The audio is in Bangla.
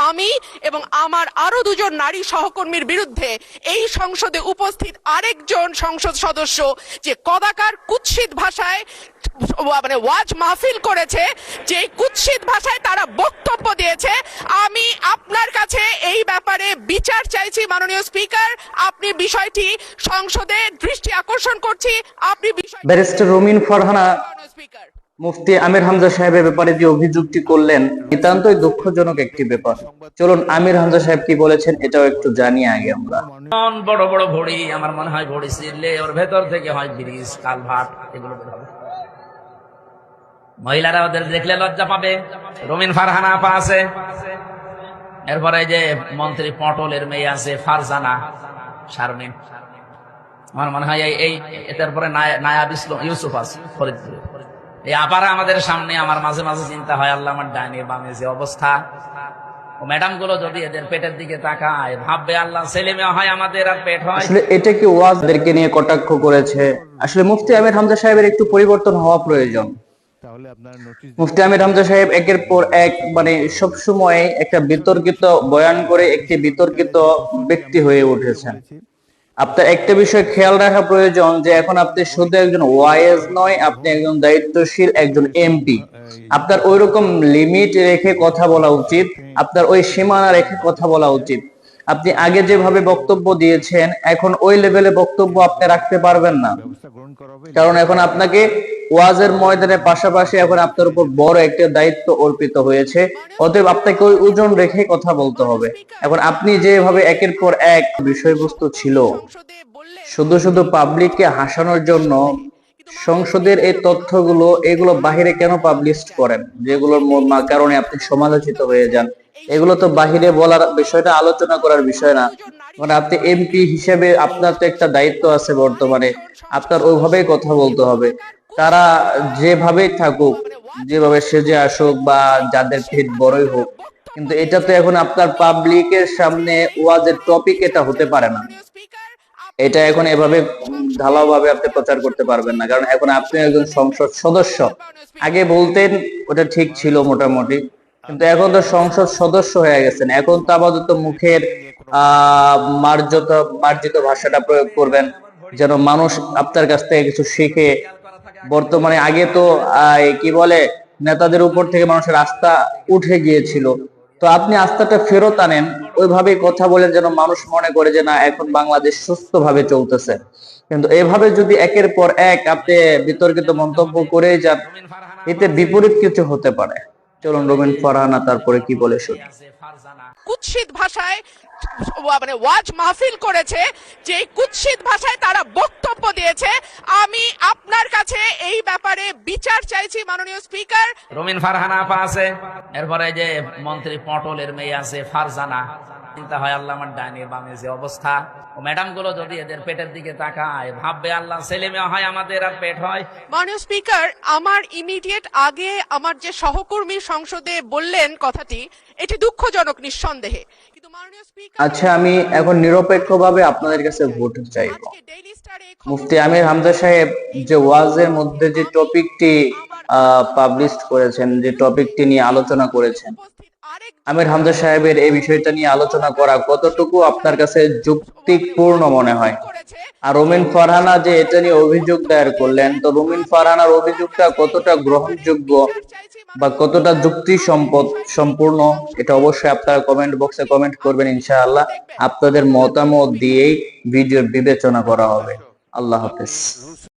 আমি এবং আমার আরো দুজন নারী সহকর্মীর বিরুদ্ধে এই সংসদে উপস্থিত আরেকজন সংসদ সদস্য যে কদাকার কুৎসিত ভাষায় মানে ওয়াজ মাহফিল করেছে, যে কুৎসিত ভাষায় তারা বক্তব্য দিয়েছে, আমি আপনার কাছে এই ব্যাপারে বিচার চাইছি মাননীয় স্পিকার। আপনি বিষয়টি সংসদে দৃষ্টি আকর্ষণ করছি। আপনি ব্যারিস্টার রুমিন ফারহানা স্পিকার মুফতি আমির হামজা সাহেবের ব্যাপারে যে অভিযোগটি করলেন নিতান্তই দুঃখজনক একটি ব্যাপার। চলুন আমির হামজা সাহেব কি বলেছেন এটাও একটু জানি আগে আমরা। বড় বড় ঘড়ি, আমার মনে হয় ঘড়ি ছিঁড়লে ওর ভেতর থেকে হয় ব্রিজ, কালভার্ট, এগুলো বের হবে। মহিলারা ওদের দেখলে লজ্জা পাবে। রুমিন ফারহানা আপা আছে, এরপরে যে মন্ত্রী পটলের মেয়ে আছে ফারজানা শারমিন, আমার মনে হয় এই তারপরে নায়াব ইউসুফ আছে ফরিদপুরে। এই আপারা আমাদের সামনে, আমার মাঝে মাঝে চিন্তা হয় আল্লাহ আমার ডাইনে বামে যে অবস্থা, ও ম্যাডাম গুলো যদি এদের পেটের দিকে তাকায় ভাববে আল্লাহ ছেলে মেয়ে হয় আমাদের আর পেট হয়। আসলে এটা কি ওয়াজদেরকে নিয়ে কটাক্ষ করেছে? আসলে মুফতি আমির হামজা সাহেবের একটু পরিবর্তন হওয়া প্রয়োজন। মুফতি আমির হামজা সাহেব একের পর এক মানে সবসময় একটা বিতর্কিত বয়ান করে একটি বিতর্কিত ব্যক্তি হয়ে উঠেছেন। আপনার একটা বিষয় খেয়াল রাখা প্রয়োজন যে এখন আপনি শুধু একজন ওয়াইজ নয়, আপনি একজন দায়িত্বশীল একজন এমপি। আপনার ওই রকম লিমিট রেখে কথা বলা উচিত, আপনার ওই সীমানা রেখে কথা বলা উচিত। আপনি আগে যেভাবে বক্তব্য দিয়েছেন এখন ওই লেভেলে বক্তব্য আপনি রাখতে পারবেন না, কারণ এখন আপনাকে ওয়াজের ময়দানের পাশাপাশি এখন আপনার উপর বড় একটা দায়িত্ব অর্পিত হয়েছে। অতএব আপনাকে ওই ওজন রেখে কথা বলতে হবে। এখন আপনি যেভাবে একের পর এক বিষয়বস্তু ছিল শুধু শুধু পাবলিককে হাসানোর জন্য সংসদের এই তথ্যগুলো এগুলো বাহিরে কেন পাবলিশ করেন, যেগুলোর কারণে আপনি সমালোচিত হয়ে যান? এগুলো তো বাহিরে বলার বিষয়টা, আলোচনা করার বিষয় না। মানে আপনি এমপি হিসেবে আপনার তো একটা দায়িত্ব আছে বর্তমানে, আপনার ওইভাবেই কথা বলতে হবে। তারা যেভাবেই থাকুক, যেভাবে সেজে আসুক বা যাদের পেট বড়ই হোক, কিন্তু এটা তো এখন আপনার পাবলিকের সামনে ওয়াজের টপিক এটা হতে পারে না। এটা এখন এভাবে ঢালাও ভাবে আপনি প্রচার করতে পারবেন না, কারণ এখন আপনি একজন সংসদ সদস্য। আগে বলতেন ওটা ঠিক ছিল মোটামুটি, কিন্তু এখন তো সংসদ সদস্য হয়ে গেছেন, এখন তো আপাতত মুখের মার্জিত ভাষাটা প্রয়োগ করবেন যেন মানুষ আপনার কাছ থেকে কিছু শিখে। বর্তমানে আগে তো কি বলে নেতাদের উপর থেকে মানুষের আস্থা উঠে গিয়েছিল, তো আপনি আস্থাটা ফেরত আনেন, ওইভাবে কথা বলেন যেন মানুষ মনে করে যে না এখন বাংলাদেশ সুস্থভাবে চলতেছে। কিন্তু এভাবে যদি একের পর এক আপনি বিতর্কিত মন্তব্য করে যান, এতে বিপরীত কিছু হতে পারে। চলুন রুমিন ফারহানা তারপরে কি বলে শুনি। কুৎসিত ভাষায় মানে ওয়াজ মাহফিল করেছে, যে কুৎসিত ভাষায় তারা বক্তব্য দিয়েছে, আমি আপনার কাছে এই ব্যাপারে বিচার চাইছি মাননীয় স্পিকার। রুমিন ফারহানা আপা আছে, এরপরে যে মন্ত্রী পটলের মেয়ে আছে ফারজানা, চিন্তা হয় আল্লাহ আমার ডাইনে বামে যে অবস্থা, ও ম্যাডাম গুলো যদি এদের পেটের দিকে তাকায় ভাববে আল্লাহ ছেলে মেয়ে হয় আমাদের আর পেট হয়। মাননীয় স্পিকার, আমার ইমিডিয়েট আগে আমার যে সহকর্মী সংসদে বললেন কথাটি, এটি দুঃখজনক নিঃসন্দেহে, কিন্তু মাননীয় স্পিকার আচ্ছা আমি এখন নিরপেক্ষভাবে আপনাদের কাছে ভোট চাইব। মুফতি আমির হামজা সাহেব যে ওয়াজের মধ্যে যে টপিকটি পাবলিশ করেছেন, যে টপিকটি নিয়ে আলোচনা করেছেন, আমির হামজা সাহেবের এই বিষয়টা নিয়ে আলোচনা করা কতটুকু আপনার কাছে যুক্তিপূর্ণ মনে হয়? আর রুমিন ফারহানা যে এটা নিয়ে অভিযোগ দায়ের করলেন, তো রুমিন ফারহানার অভিযোগটা কতটা গ্রহণযোগ্য বা কতটা যুক্তি সম্পূর্ণ, এটা অবশ্যই আপনারা কমেন্ট বক্সে কমেন্ট করবেন। ইনশাআল্লাহ আপনাদের মতামত দিয়েই ভিডিওর বিবেচনা করা হবে। আল্লাহ হাফেজ।